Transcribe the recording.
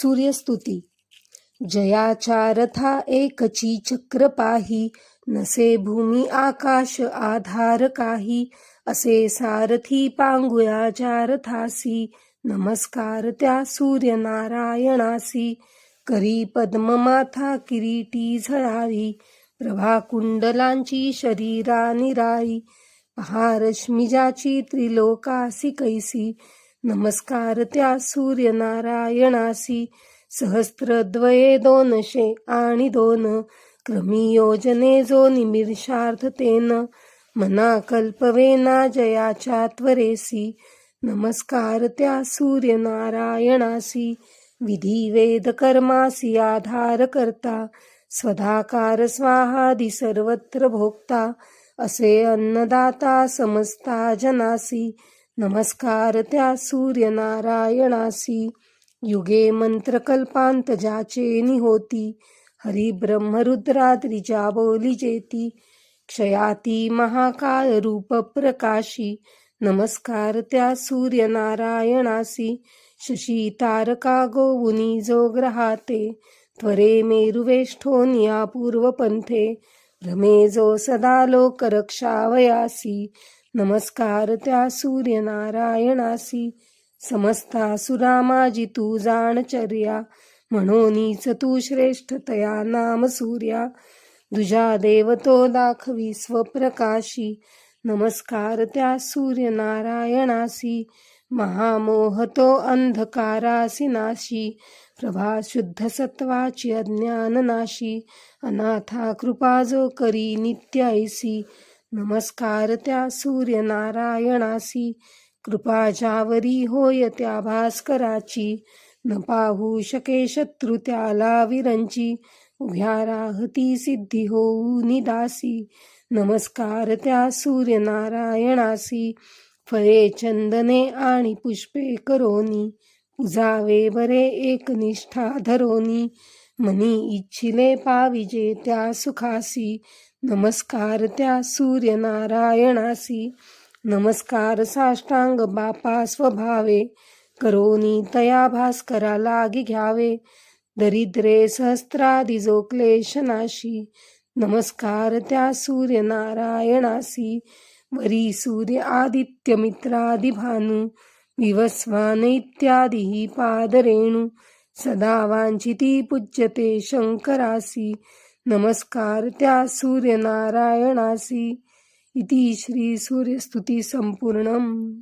सूर्यस्तुती. जयाच्या रथा एकची चक्र पाही, नसे भूमी आकाश आधार काही. असे सारथी पांगुया ज्या रथासी, नमस्कार त्या सूर्यनारायणासी. करी पद्ममाथा किरीटी झळावी, प्रभा कुंडलांची शरीरा निराळी. पहा रश्मी ज्याची त्रिलोकासी कैसी, नमस्कार त्या सूर्यनारायणासी. सहस्त्रद्वये 202, क्रमी योजने जो निमिषार्धतेन. मना कल्पवेना जयाच्या त्वरेसी, नमस्कार त्या सूर्यनारायणासी. विधी वेद कर्मासी आधार करता, स्वधाकार स्वाहादी सर्वत्र भोक्ता. असे अन्नदाता समस्ता जनासी, नमस्कार त्या सूर्यनारायणासी. युगे मंत्रकल्पांत ज्याचे निहोती, हरी ब्रह्मरुद्राद्री ज्या बोली जेती. क्षयाती महाकाय रूप प्रकाशी, नमस्कार त्या सूर्यनारायणासी. शशी तारका गोवुनी जो ग्रहाते, त्वरे मेरुवेष्ठोनिया पूर्वपंथे. भ्रमे जो सदा लोक रक्षावयासी, नमस्कार त्या सूर्यनारायणासी. समस्ता सुरा माझी तू जाणचर्या, म्हणूनच तू श्रेष्ठ तया नाम सूर्या. दुजा देव तो दाखवी स्वप्रकाशी, नमस्कार त्या सूर्यनारायणासी. महामोह तो अंधकारासी नाशी, प्रभा शुद्ध सत्वाची अज्ञान नाशी. अनाथा कृपा जो करी नित्य ऐसी, नमस्कार त्या सूर्यनारायणासी. कृपा ज्यावरी होय त्या भास्कराची, न पाहू शके शत्रू त्याला विरंची. उभ्या राहती सिद्धी होऊ निदासी, नमस्कार त्या सूर्यनारायणासी. फळे चंदने आणि पुष्पे करोनी, पूजावे बरे एकनिष्ठा धरोनी. मनी इच्छिले पाविजे त्या सुखासी, नमस्कार त्या सूर्यनारायणासी. नमस्कार साष्टांग बापा स्वभावे, करोनी तया भास्करा लागी घ्यावे. दरिद्रे सहस्त्रादी जो क्लेशनाशी, नमस्कार त्या सूर्यनारायणासी. वरी सूर्य आदित्य मित्रादि भानु, विवस्वान इत्यादी पादरेणु. सदा वांछिती पूज्यते शंकरासी, नमस्कार त्या सूर्यनारायणासी. इति श्री सूर्यस्तुती संपूर्णम्.